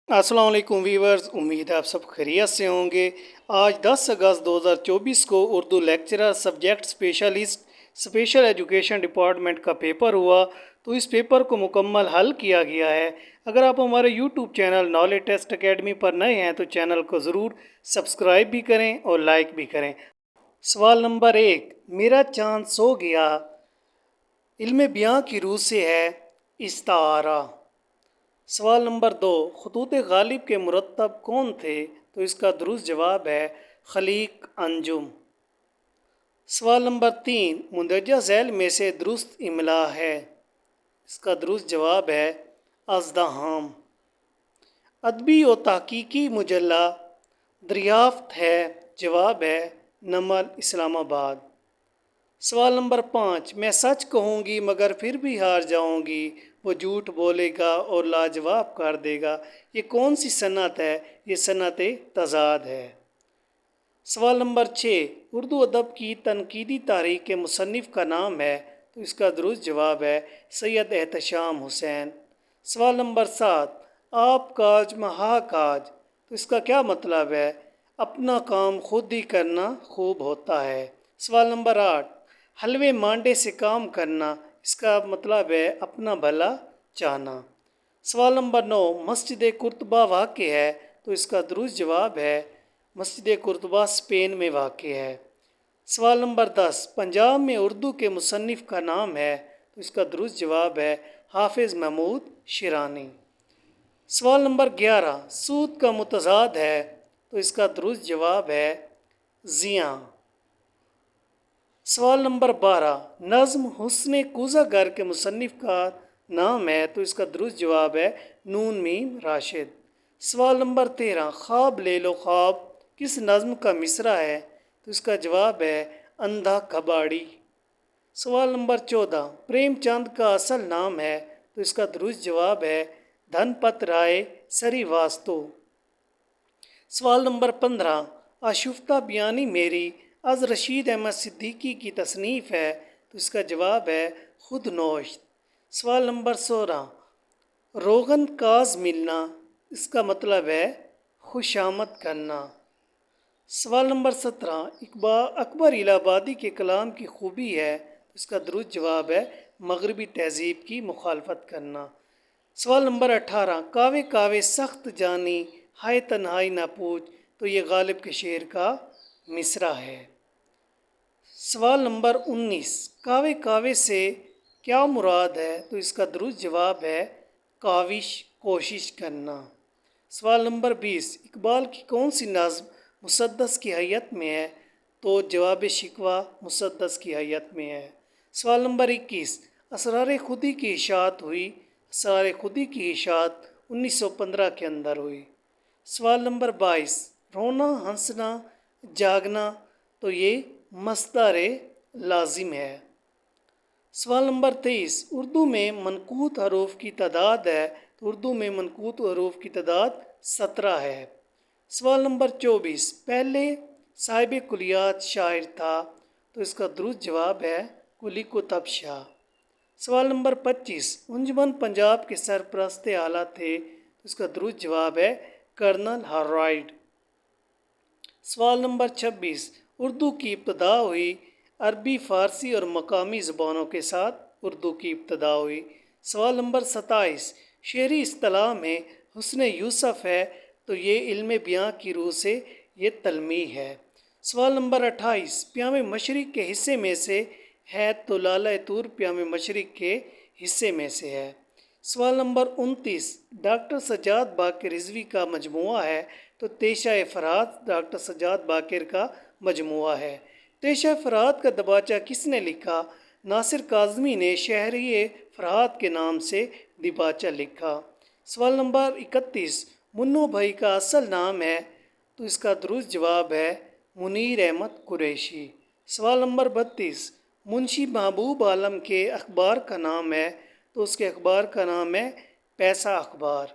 अस्सलाम वालेकुम वीवर्स, उम्मीद है आप सब खैरियत से होंगे। आज 10 अगस्त 2024 को Urdu lecturer subject specialist special education department का पेपर हुआ। तो इस पेपर को मुकम्मल हल किया गया है। अगर आप हमारे YouTube channel knowledge test academy पर नए हैं तो चैनल को ज़रूर सब्सक्राइब भी करें और लाइक भी करें। सवाल नंबर 1, मेरा चाँद सो गया इल्म बयां की रूह से है इस्तारा। सवाल नंबर 2, खतूत गालिब के मुरत्तब कौन थे? तो इसका दुरुस्त जवाब है खलीक अंजुम। सवाल नंबर 3, मुंदरजा झैल में से दुरुस्त इमला है? इसका दुरुस्त जवाब है अज़दहाम। अदबी और तहकीकी मुजल्ला दरियाफ्त है? जवाब है नमल इस्लामाबाद। सवाल नंबर 5, मैं सच कहूँगी मगर फिर भी हार जाऊँगी, वो झूठ बोलेगा और लाजवाब कर देगा। ये कौन सी सनत है? ये सनत तज़ाद है। सवाल नंबर 6, उर्दू अदब की तनकीदी तारीख़ के मुसन्निफ़ का नाम है? तो इसका दुरुस्त जवाब है सैयद एहतशाम हुसैन। सवाल नंबर 7, आप काज महा काज, तो इसका क्या मतलब है? अपना काम खुद ही करना खूब होता है। सवाल नंबर 8, हलवे मांडे से काम करना, इसका मतलब है अपना भला चाहना। सवाल नंबर 9, मस्जिद कुर्तबा वाक़ है? तो इसका दुरुस्त जवाब है मस्जिद कुर्तबा स्पेन में वाक़ है। सवाल नंबर 10, पंजाब में उर्दू के मुसन्निफ़ का नाम है? तो इसका दुरुस्त जवाब है हाफिज़ महमूद शिरानी। सवाल नंबर 11, सूद का मुतज़ाद है? तो इसका दुरुस्त जवाब है ज़ियाँ। सवाल नंबर 12, नज़्म हुस्न कूज़ागर के मुसन्निफ़ का नाम है? तो इसका दुरुस्त जवाब है नून मीम राशिद। सवाल नंबर 13, ख्वाब ले लो ख्वाब किस नज़्म का मिसरा है? तो इसका जवाब है अंधा कबाड़ी। सवाल नंबर 14, प्रेमचंद का असल नाम है? तो इसका दुरुस्त जवाब है धनपत राय श्रीवास्तव। सवाल नंबर 15, आशुफ्ता बयानी मेरी अज़ रशीद अहमद सिद्दीकी की तसनीफ़ है? तो इसका जवाब है खुद नोश्त। सवाल नंबर 16, रोगन काज मिलना, इसका मतलब है खुशामद करना। सवाल नंबर 17, अकबर इलाहाबादी के कलाम की खूबी है? तो इसका दुरुस्त जवाब है मगरबी तहज़ीब की मुखालफत करना। सवाल नंबर 18, कावे कावे सख्त जानी हाय तन्हाई ना पूछ, तो ये गालिब के शेर का मिसरा है। सवाल नंबर 19, कावे कावे से क्या मुराद है? तो इसका दुरुस्त जवाब है काविश कोशिश करना। सवाल नंबर 20, इकबाल की कौन सी नज़्म मुसद्दस की हैयत में है? तो जवाब शिकवा मुसद्दस की हैयत में है। सवाल नंबर 21, असरार खुदी की इशाअत हुई? असरार खुदी की इशाअत 1915 के अंदर हुई। सवाल नंबर 22, रोना हंसना जागना, तो ये मस्दर लाजिम है। सवाल नंबर 23, उर्दू में मनकूत हरूफ की तादाद है? तो उर्दू में मनकूत हरूफ की तादाद 17 है। सवाल नंबर 24, पहले साहिब कुलियात शायर था? तो इसका दुरुस्त जवाब है कुली कुतब शाह। सवाल नंबर 25, अंजुमन पंजाब के सरपरस्त आला थे? तो इसका दुरुस्त जवाब है कर्नल हॉराइड। सवाल नंबर 26, उर्दू की इब्तदा हुई? अरबी फ़ारसी और मकामी ज़बानों के साथ उर्दू की इब्तदा हुई। सवाल नंबर 27, शेरी इस्तिलाह में हुस्न यूसुफ़ है? तो ये इल्म बयां की रूह से ये तलमीह है। सवाल नंबर 28, प्याम मशरिक़ के हिस्से में से है? तो लाला तूर प्याम मशरिक़ के हिस्से में से है। सवाल नंबर 29, डॉक्टर सज्जाद बाक़िर रिज़वी का मजमुआ है? तो तेशा फ़रात डॉक्टर सज्जाद बाक़िर का मजमुआ है। तेशा फ़रात का दबाचा किसने लिखा? नासिर काज़मी ने शहरी फ़रात के नाम से दिबाचा लिखा। सवाल नंबर 31, मुन्नो भाई का असल नाम है? तो इसका दुरुस्त जवाब है मुनीर अहमद कुरैशी। सवाल नंबर 32, मुंशी महबूब आलम के अखबार का नाम है? तो उसके अखबार का नाम है पैसा अखबार।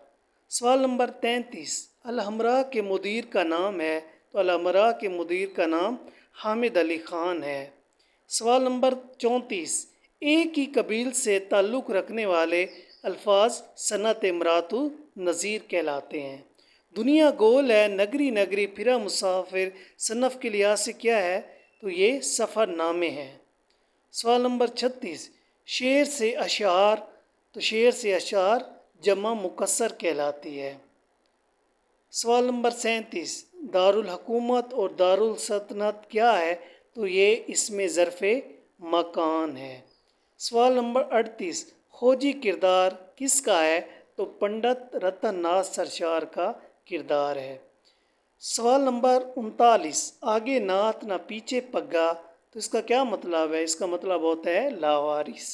सवाल नंबर 33, अल-हमरा के मुदीर का नाम है? तो अल-हमरा के मुदीर का नाम हामिद अली ख़ान है। सवाल नंबर 34, एक ही कबील से ताल्लुक़ रखने वाले الفاظ صنعت امرات نظیر کہلاتے ہیں۔ دنیا گول ہے نگری نگری پھرا مسافر صنف کے لحاظ سے کیا ہے؟ تو یہ سفر نامے ہیں۔ سوال نمبر 36، شعر سے اشعار، تو شعر سے اشعار جمع مکسر کہلاتی ہے۔ سوال نمبر 37، دارالحکومت اور دارالسلطنت کیا ہے؟ تو یہ اسم ظرف مکان ہے۔ سوال نمبر 38، خوجی کردار کس کا ہے؟ تو پنڈت رتن ناتھ سرشار کا کردار ہے۔ سوال نمبر 39، آگے نعت نہ پیچھے پگا، تو اس کا کیا مطلب ہے؟ اس کا مطلب ہوتا ہے لاوارث۔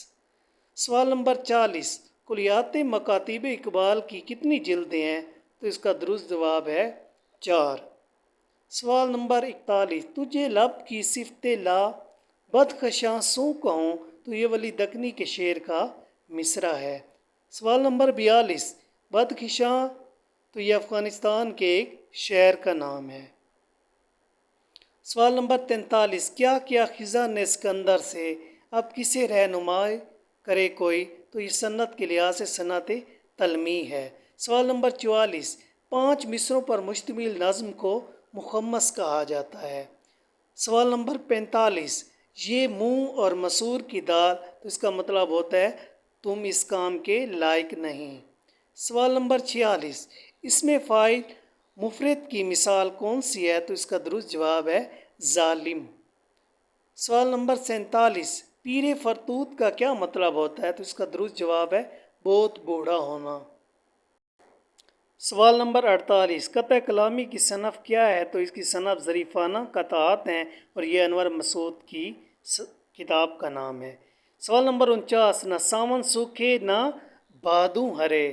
سوال نمبر 40، کلیات مکاتیب اقبال کی کتنی جلدیں ہیں؟ تو اس کا درست جواب ہے 4۔ سوال نمبر 41، تجھے لب کی صفت لا بدخشاں سوں کہوں، تو یہ ولی دکنی کے شعر کا مصرع ہے۔ سوال نمبر 42، بدخشاں تو یہ افغانستان کے ایک شہر کا نام ہے۔ سوال نمبر 43، کیا کیا خضر نے اسکندر سے، اب کسے رہنمائی کرے کوئی، تو یہ صنعت کے لحاظ سے صنعت تلمیح ہے۔ سوال نمبر 44، 5 مصروں پر مشتمل نظم کو مخمس کہا جاتا ہے۔ سوال نمبر 45، یہ منہ اور مسور کی دال، تو اس کا مطلب ہوتا ہے تم اس کام کے لائق نہیں۔ سوال نمبر 46، اسم فاعل مفرد کی مثال کون سی ہے؟ تو اس کا درست جواب ہے ظالم۔ سوال نمبر 47، پیر فرتوت کا کیا مطلب ہوتا ہے؟ تو اس کا درست جواب ہے بہت بوڑھا ہونا۔ سوال نمبر 48، قطع کلامی کی صنف کیا ہے؟ تو اس کی صنف ظریفانہ قطعات ہیں اور یہ انور مسعود کی کتاب کا نام ہے۔ سوال نمبر 49، نہ ساون سوکھے نہ بھادوں ہرے۔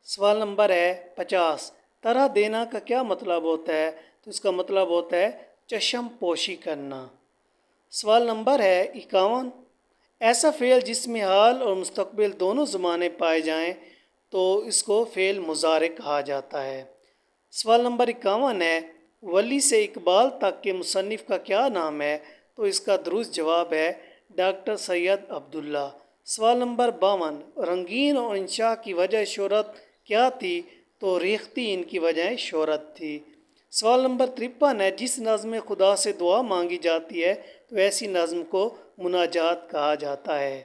سوال نمبر ہے 50، طرح دینا کا کیا مطلب ہوتا ہے؟ تو اس کا مطلب ہوتا ہے چشم پوشی کرنا۔ سوال نمبر ہے 51، ایسا فعل جس میں حال اور مستقبل دونوں زمانے پائے جائیں تو اس کو فعل مضارع کہا جاتا ہے۔ سوال نمبر 51 ہے، ولی سے اقبال تک کے مصنف کا کیا نام ہے؟ تو اس کا درست جواب ہے ڈاکٹر سید عبداللہ۔ سوال نمبر 52، رنگین اور انشاء کی وجہ شہرت کیا تھی؟ تو ریختی ان کی وجہ شہرت تھی۔ سوال نمبر 53 ہے، جس نظم میں خدا سے دعا مانگی جاتی ہے تو ایسی نظم کو مناجات کہا جاتا ہے۔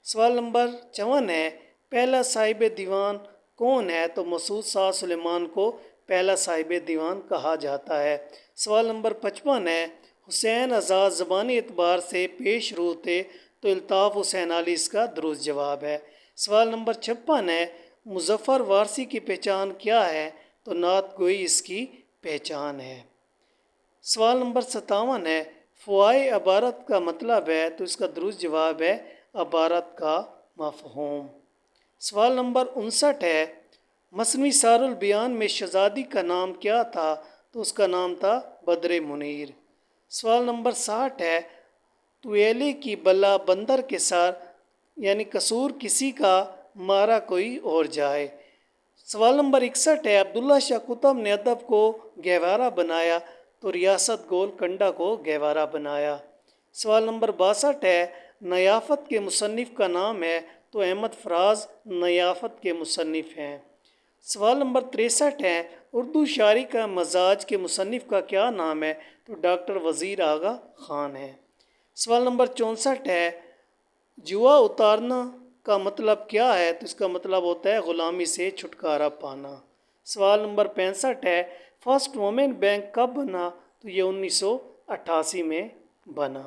سوال نمبر 54 ہے، پہلا صاحب دیوان کون ہے؟ تو مسعود شاہ سلیمان کو پہلا صاحب دیوان کہا جاتا ہے۔ سوال نمبر 55 ہے، حسین آزاد زبانی اعتبار سے پیش رو تھے، تو الطاف حسین علی اس کا درست جواب ہے۔ سوال نمبر 56 ہے، مظفر وارثی کی پہچان کیا ہے؟ تو نعت گوئی اس کی پہچان ہے۔ سوال نمبر 57 ہے، فوائے عبارت کا مطلب ہے؟ تو اس کا درست جواب ہے عبارت کا مفہوم۔ سوال نمبر 59 ہے، مثنوی سار البیان میں شہزادی کا نام کیا تھا؟ تو اس کا نام تھا بدر منیر۔ سوال نمبر 60 ہے، طویلے کی بلا بندر کے سر، یعنی قصور کسی کا مارا کوئی اور جائے۔ سوال نمبر 61 ہے، عبداللہ شاہ قطب نے ادب کو گہوارہ بنایا، تو ریاست گول کنڈا کو گہوارہ بنایا۔ سوال نمبر 62 ہے، نیافت کے مصنف کا نام ہے؟ تو احمد فراز نیافت کے مصنف ہیں۔ سوال نمبر 63 ہے، اردو شاعری کا مزاج کے مصنف کا کیا نام ہے؟ تو ڈاکٹر وزیر آغا خان ہے۔ سوال نمبر 64 ہے، جوا اتارنا کا مطلب کیا ہے؟ تو اس کا مطلب ہوتا ہے غلامی سے چھٹکارا پانا۔ سوال نمبر 65 ہے، فرسٹ وومن بینک کب بنا؟ تو یہ 1988 میں بنا۔